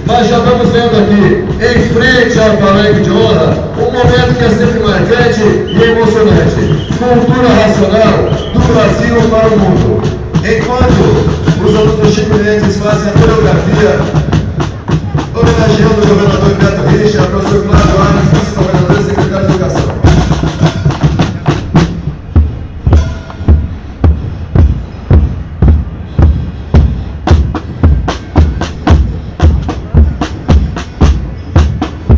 mas já vamos vendo aqui, em frente ao palanque de honra, um momento que é sempre marcante e emocionante. Cultura racional do Brasil para o mundo. Enquanto os alunos chico-mendes fazem a coreografia, homenageando o governador Beto Richa, o professor Cláudio Arnes, vice-governador e secretário de Educação.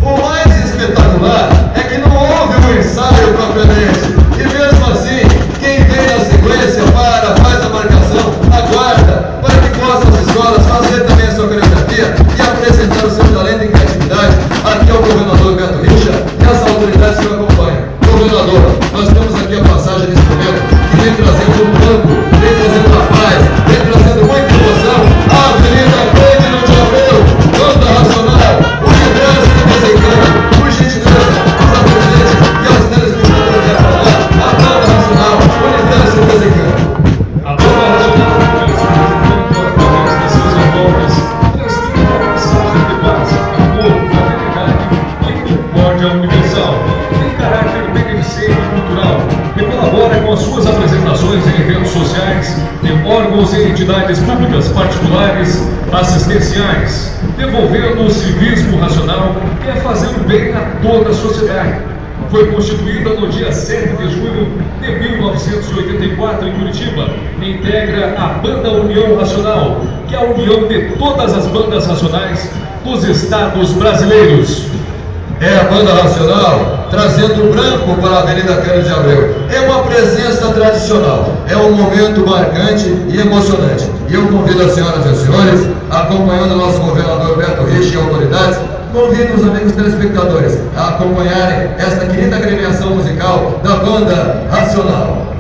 O mais espetacular é que não houve um ensaio propriamente, e mesmo assim, quem vem na sequência faz a marcação, aguarda, para que possam as escolas fazer também a sua coreografia e apresentar o seu talento e criatividade aqui ao governador Beto Richa e às autoridades que o acompanham. Governador, nós temos aqui a passagem desse momento que vem trazendo um banco, vem trazendo a paz, vem trazendo muita emoção. A Avenida Cândido de Abreu, Banda Racional, Universo Desencanto, por gentileza, os apresidentes e as telespectadores que falar, a Banda Racional, Universo Desencanto. A Banda Racional, seus envolves, transmite uma mensagem de paz, amor, fraternidade e concórdia universal. Tem caráter beneficente e cultural e colabora com as suas apresentações em eventos sociais, em órgãos e entidades públicas, particulares, assistenciais, devolvendo o civismo racional que é fazer o bem a toda a sociedade. Foi constituída no dia 7 de julho de 1984 em Curitiba. Integra a Banda União Racional, que é a união de todas as bandas racionais dos estados brasileiros. É a Banda Racional trazendo o branco para a Avenida Cândido de Abreu. É uma presença tradicional, é um momento marcante e emocionante. E eu convido as senhoras e os senhores, acompanhando o nosso governador Beto Richa e autoridades, convido os amigos telespectadores a acompanharem esta querida agremiação musical da Banda Racional.